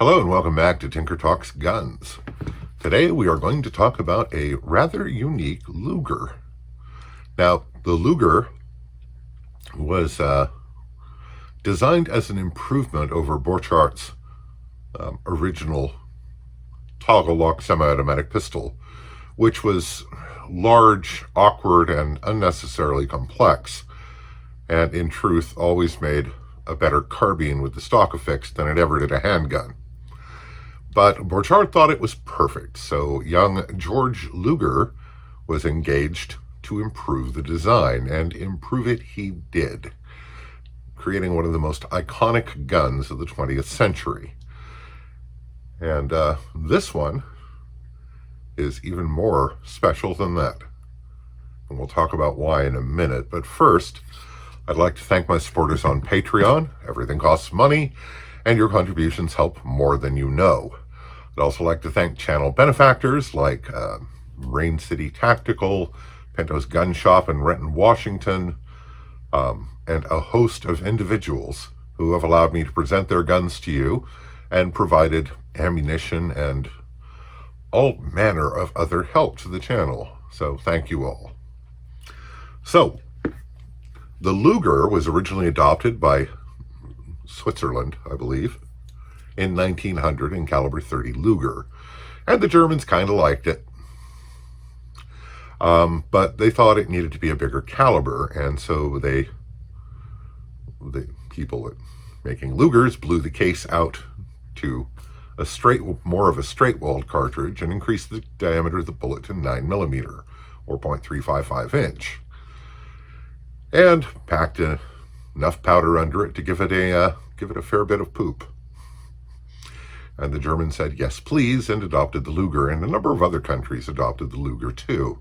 Hello and welcome back to Tinker Talks Guns. Today we are going to talk about a rather unique Luger. Now, the Luger was designed as an improvement over Borchardt's original toggle lock semi-automatic pistol, which was large, awkward, and unnecessarily complex, and in truth always made a better carbine with the stock affixed than it ever did a handgun. But Borchardt thought it was perfect, so young George Luger was engaged to improve the design, and improve it he did, creating one of the most iconic guns of the 20th century. And this one is even more special than that. And we'll talk about why in a minute. But first, I'd like to thank my supporters on Patreon. Everything costs money, and your contributions help more than you know. I'd also like to thank channel benefactors like Rain City Tactical, Pinto's Gun Shop in Renton, Washington, and a host of individuals who have allowed me to present their guns to you and provided ammunition and all manner of other help to the channel. So thank you all. So, the Luger was originally adopted by Switzerland, I believe, in 1900 in caliber 30 Luger, and the Germans kind of liked it, but they thought it needed to be a bigger caliber, and so the people making Lugers blew the case out to more of a straight-walled cartridge and increased the diameter of the bullet to 9mm or 0.355 inch, and packed enough powder under it to give it a fair bit of poop. And the Germans said, yes, please, and adopted the Luger, and a number of other countries adopted the Luger too.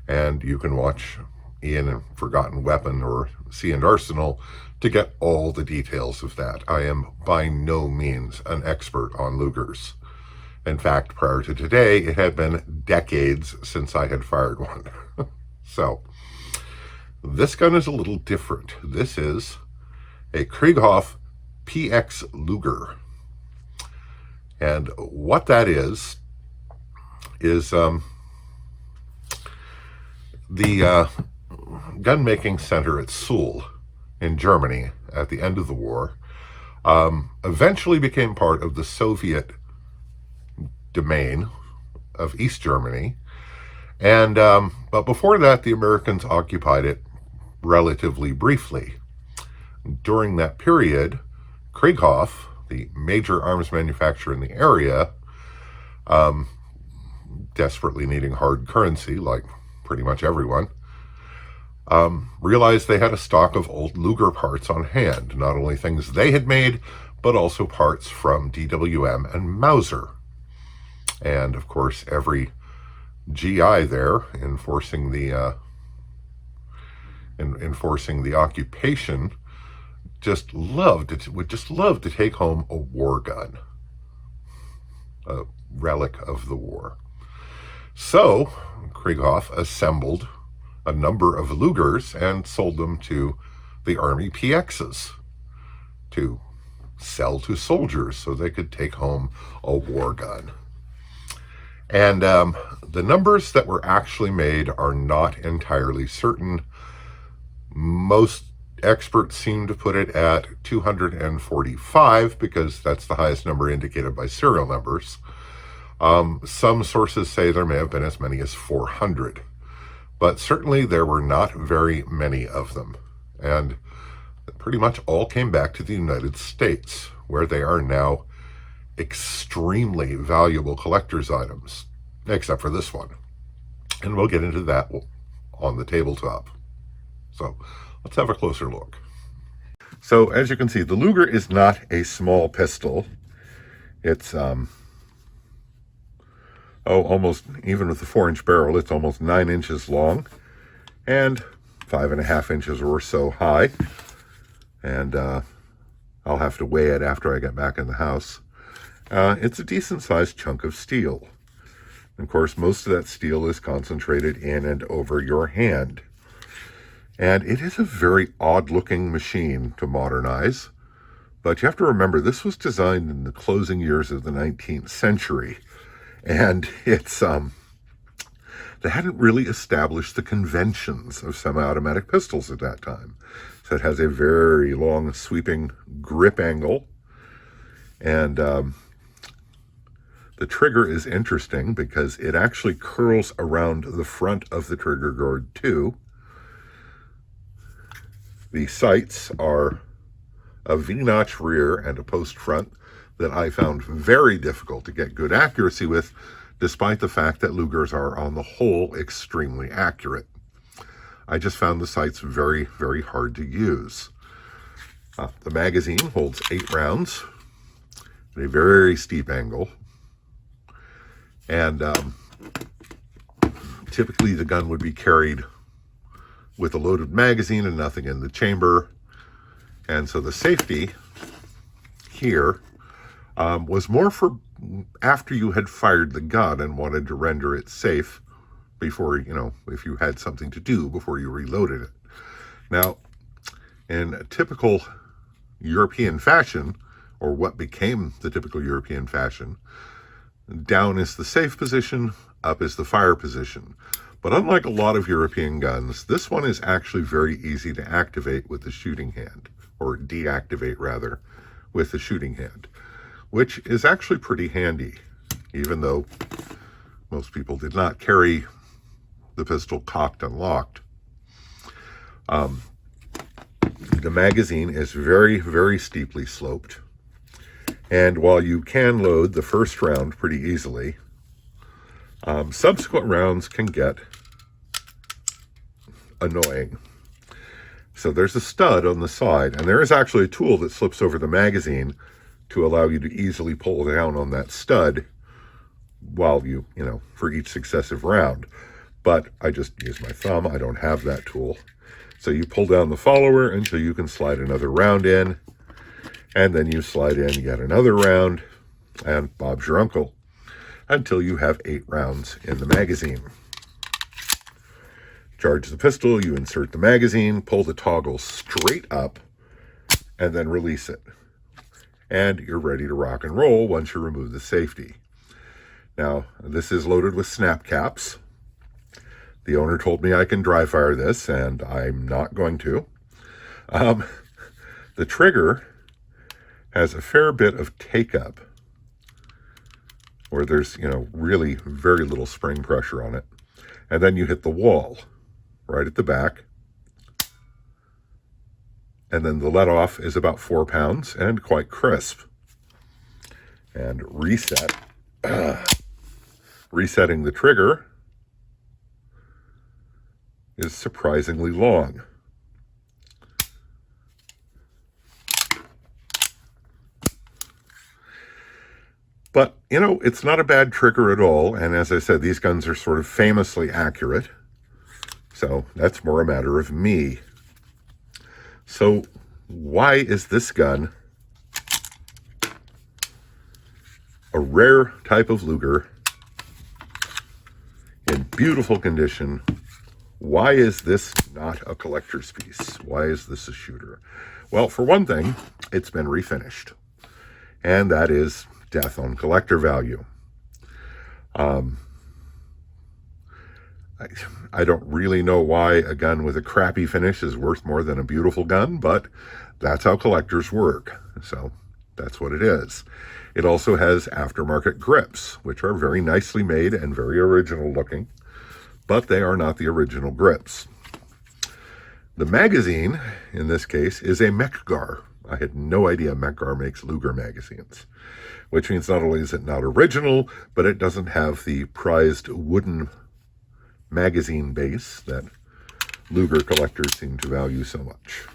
And you can watch Ian and Forgotten Weapon or Sea and Arsenal to get all the details of that. I am by no means an expert on Lugers. In fact, prior to today, it had been decades since I had fired one. So, this gun is a little different. This is a Krieghoff PX Luger. And what that is the gun-making center at Suhl in Germany at the end of the war eventually became part of the Soviet domain of East Germany. And but before that, the Americans occupied it relatively briefly. During that period, Krieghoff, the major arms manufacturer in the area, desperately needing hard currency like pretty much everyone, realized they had a stock of old Luger parts on hand, not only things they had made, but also parts from DWM and Mauser. And of course, every GI there enforcing the occupation would just love to take home a war gun, a relic of the war. So Krieghoff assembled a number of Lugers and sold them to the Army PXs to sell to soldiers so they could take home a war gun. And the numbers that were actually made are not entirely certain. Most experts seem to put it at 245 because that's the highest number indicated by serial numbers. Some sources say there may have been as many as 400, but certainly there were not very many of them. And pretty much all came back to the United States, where they are now extremely valuable collector's items, except for this one. And we'll get into that on the tabletop. So let's have a closer look. So as you can see, the Luger is not a small pistol. It's almost, even with the 4-inch barrel, it's almost 9 inches long and 5.5 inches or so high. And I'll have to weigh it after I get back in the house. It's a decent sized chunk of steel. Of course, most of that steel is concentrated in and over your hand. And it is a very odd-looking machine to modernize, But you have to remember, this was designed in the closing years of the 19th century, and they hadn't really established the conventions of semi-automatic pistols at that time. So it has a very long sweeping grip angle, and the trigger is interesting because it actually curls around the front of the trigger guard too. The sights are a V-notch rear and a post front that I found very difficult to get good accuracy with, despite the fact that Lugers are, on the whole, extremely accurate. I just found the sights very, very hard to use. The magazine holds 8 rounds at a very steep angle. And typically the gun would be carried with a loaded magazine and nothing in the chamber. And so the safety here was more for after you had fired the gun and wanted to render it safe before, if you had something to do before you reloaded it. Now, in a typical European fashion, or what became the typical European fashion, down is the safe position, up is the fire position. But unlike a lot of European guns, this one is actually very easy to activate with the shooting hand, or deactivate rather, with the shooting hand, which is actually pretty handy, even though most people did not carry the pistol cocked and locked. The magazine is very, very steeply sloped. And while you can load the first round pretty easily, subsequent rounds can get annoying. So there's a stud on the side, and there is actually a tool that slips over the magazine to allow you to easily pull down on that stud while you for each successive round. But I just use my thumb. I don't have that tool. So you pull down the follower until you can slide another round in, and then you slide in yet another round, and Bob's your uncle, until you have 8 rounds in the magazine. Charge the pistol, you insert the magazine, pull the toggle straight up, and then release it. And you're ready to rock and roll once you remove the safety. Now, this is loaded with snap caps. The owner told me I can dry fire this, and I'm not going to. The trigger has a fair bit of take-up, where there's, really very little spring pressure on it. And then you hit the wall right at the back. And then the let-off is about 4 pounds and quite crisp. And reset. Resetting the trigger is surprisingly long. But, it's not a bad trigger at all. And as I said, these guns are sort of famously accurate. So that's more a matter of me. So why is this gun a rare type of Luger in beautiful condition? Why is this not a collector's piece? Why is this a shooter? Well, for one thing, it's been refinished. And that is death on collector value. I don't really know why a gun with a crappy finish is worth more than a beautiful gun, but that's how collectors work. So that's what it is. It also has aftermarket grips, which are very nicely made and very original looking, but they are not the original grips. The magazine, in this case, is a Mechgar. I had no idea Mechgar makes Luger magazines, which means not only is it not original, but it doesn't have the prized wooden magazine base that Luger collectors seem to value so much.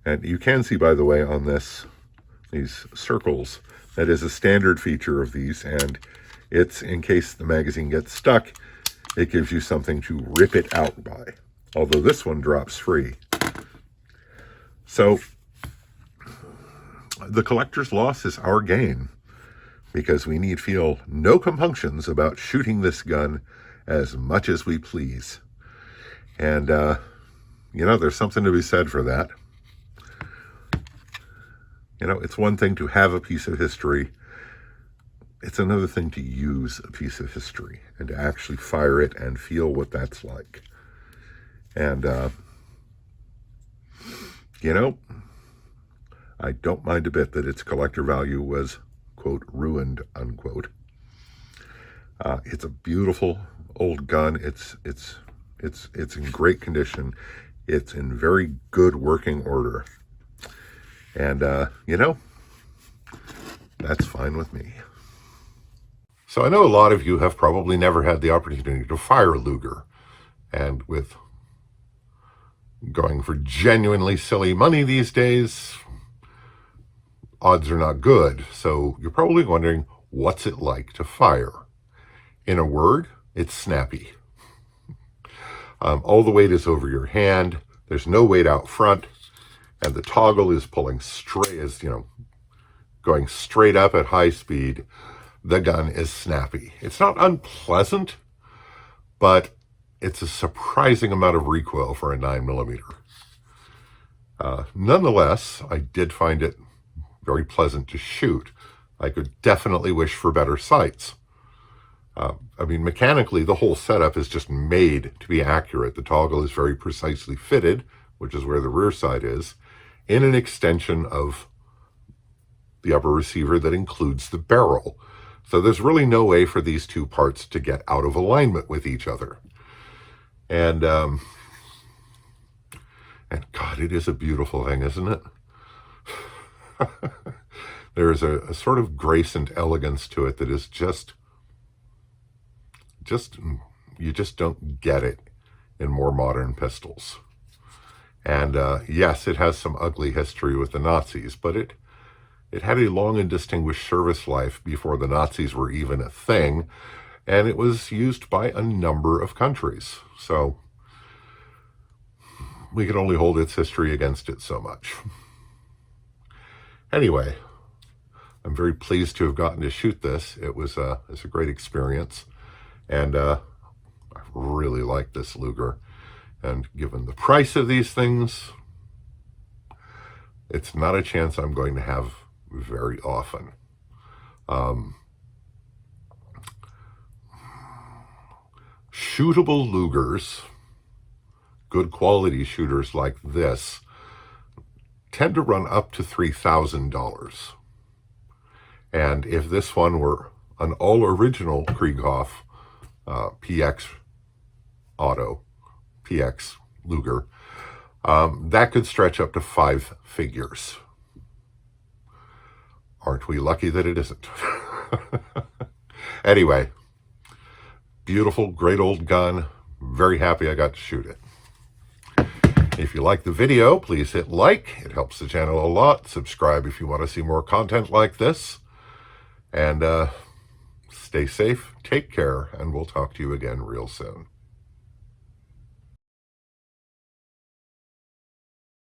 And you can see, by the way, on these circles, that is a standard feature of these, and it's in case the magazine gets stuck, it gives you something to rip it out by, although this one drops free. So the collector's loss is our gain, because we need feel no compunctions about shooting this gun as much as we please. And, there's something to be said for that. You know, it's one thing to have a piece of history. It's another thing to use a piece of history and to actually fire it and feel what that's like. And, you know, I don't mind a bit that its collector value was, quote, ruined, unquote. It's a beautiful old gun. It's in great condition. It's in very good working order. And, you know, that's fine with me. So I know a lot of you have probably never had the opportunity to fire a Luger. And with going for genuinely silly money these days, odds are not good. So you're probably wondering, what's it like to fire? In a word, it's snappy. All the weight is over your hand. There's no weight out front. And the toggle is pulling straight, going straight up at high speed. The gun is snappy. It's not unpleasant, but it's a surprising amount of recoil for a 9mm. Nonetheless, I did find it very pleasant to shoot. I could definitely wish for better sights. I mean, mechanically, the whole setup is just made to be accurate. The toggle is very precisely fitted, which is where the rear sight is, in an extension of the upper receiver that includes the barrel. So there's really no way for these two parts to get out of alignment with each other. And God, it is a beautiful thing, isn't it? There's a sort of grace and elegance to it that is just you just don't get it in more modern pistols. And yes, it has some ugly history with the Nazis, but it had a long and distinguished service life before the Nazis were even a thing, and it was used by a number of countries. So we can only hold its history against it so much. Anyway, I'm very pleased to have gotten to shoot this. It's a great experience, and I really like this Luger. And given the price of these things, it's not a chance I'm going to have very often. Shootable Lugers, good quality shooters like this, tend to run up to $3,000. And if this one were an all-original Krieghoff PX PX Luger, that could stretch up to 5 figures. Aren't we lucky that it isn't? Anyway, beautiful, great old gun. Very happy I got to shoot it. If you like the video, please hit like. It helps the channel a lot. Subscribe if you want to see more content like this. And stay safe, take care, and we'll talk to you again real soon.